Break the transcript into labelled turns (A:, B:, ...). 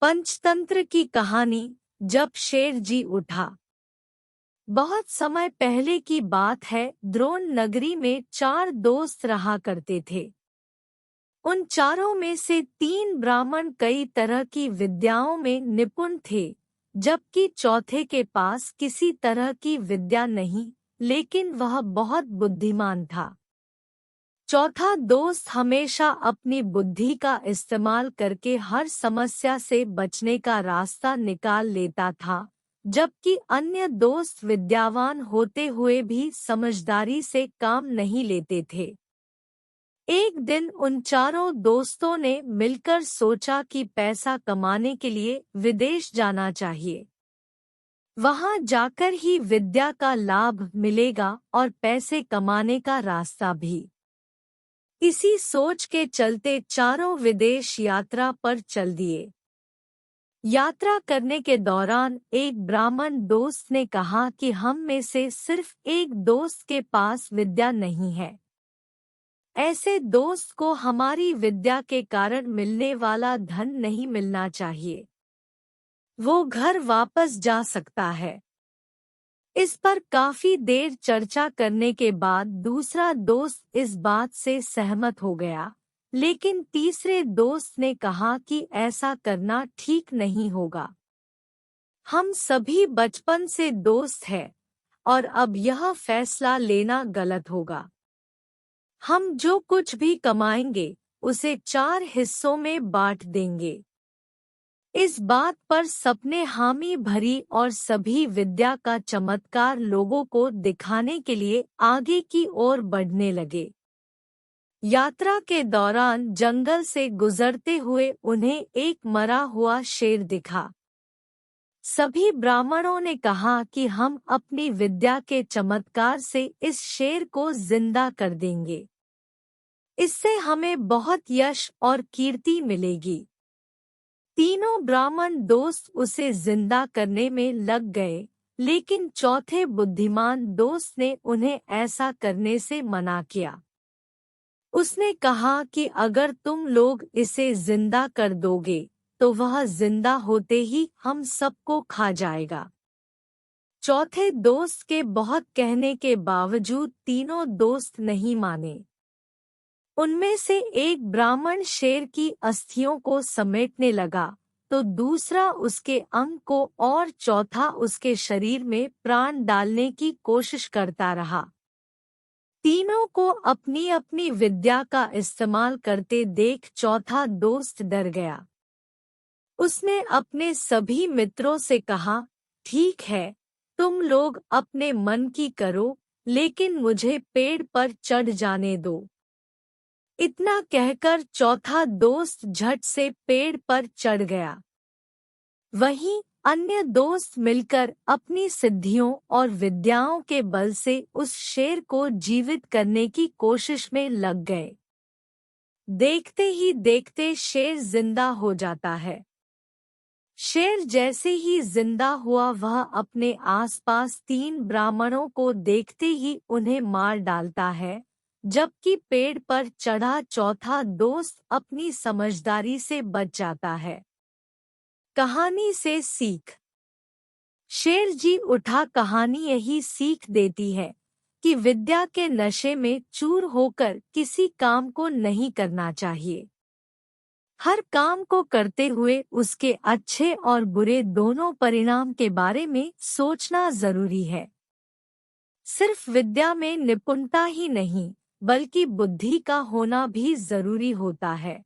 A: पंचतंत्र की कहानी। जब शेर जी उठा। बहुत समय पहले की बात है। द्रोण नगरी में 4 दोस्त रहा करते थे। उन चारों में से 3 ब्राह्मण कई तरह की विद्याओं में निपुण थे, जबकि चौथे के पास किसी तरह की विद्या नहीं, लेकिन वह बहुत बुद्धिमान था। चौथा दोस्त हमेशा अपनी बुद्धि का इस्तेमाल करके हर समस्या से बचने का रास्ता निकाल लेता था, जबकि अन्य दोस्त विद्यावान होते हुए भी समझदारी से काम नहीं लेते थे। एक दिन उन चारों दोस्तों ने मिलकर सोचा कि पैसा कमाने के लिए विदेश जाना चाहिए। वहां जाकर ही विद्या का लाभ मिलेगा और पैसे कमाने का रास्ता भी। इसी सोच के चलते चारों विदेश यात्रा पर चल दिए। यात्रा करने के दौरान एक ब्राह्मण दोस्त ने कहा कि हम में से सिर्फ एक दोस्त के पास विद्या नहीं है। ऐसे दोस्त को हमारी विद्या के कारण मिलने वाला धन नहीं मिलना चाहिए। वो घर वापस जा सकता है। इस पर काफी देर चर्चा करने के बाद दूसरा दोस्त इस बात से सहमत हो गया, लेकिन तीसरे दोस्त ने कहा कि ऐसा करना ठीक नहीं होगा। हम सभी बचपन से दोस्त हैं और अब यह फैसला लेना गलत होगा। हम जो कुछ भी कमाएंगे उसे 4 हिस्सों में बांट देंगे। इस बात पर सबने हामी भरी और सभी विद्या का चमत्कार लोगों को दिखाने के लिए आगे की ओर बढ़ने लगे। यात्रा के दौरान जंगल से गुजरते हुए उन्हें एक मरा हुआ शेर दिखा। सभी ब्राह्मणों ने कहा कि हम अपनी विद्या के चमत्कार से इस शेर को जिंदा कर देंगे। इससे हमें बहुत यश और कीर्ति मिलेगी। तीनों ब्राह्मण दोस्त उसे जिंदा करने में लग गए, लेकिन चौथे बुद्धिमान दोस्त ने उन्हें ऐसा करने से मना किया। उसने कहा कि अगर तुम लोग इसे जिंदा कर दोगे तो वह जिंदा होते ही हम सबको खा जाएगा। चौथे दोस्त के बहुत कहने के बावजूद तीनों दोस्त नहीं माने। उनमें से एक ब्राह्मण शेर की अस्थियों को समेटने लगा, तो दूसरा उसके अंग को और चौथा उसके शरीर में प्राण डालने की कोशिश करता रहा। तीनों को अपनी अपनी विद्या का इस्तेमाल करते देख चौथा दोस्त डर गया। उसने अपने सभी मित्रों से कहा, ठीक है, तुम लोग अपने मन की करो, लेकिन मुझे पेड़ पर चढ़ जाने दो। इतना कहकर चौथा दोस्त झट से पेड़ पर चढ़ गया। वहीं अन्य दोस्त मिलकर अपनी सिद्धियों और विद्याओं के बल से उस शेर को जीवित करने की कोशिश में लग गए। देखते ही देखते शेर जिंदा हो जाता है। शेर जैसे ही जिंदा हुआ वह अपने आसपास 3 ब्राह्मणों को देखते ही उन्हें मार डालता है, जबकि पेड़ पर चढ़ा चौथा दोस्त अपनी समझदारी से बच जाता है। कहानी से सीख। शेर जी उठा कहानी यही सीख देती है कि विद्या के नशे में चूर होकर किसी काम को नहीं करना चाहिए। हर काम को करते हुए उसके अच्छे और बुरे दोनों परिणाम के बारे में सोचना जरूरी है। सिर्फ विद्या में निपुणता ही नहीं, बल्कि बुद्धि का होना भी जरूरी होता है।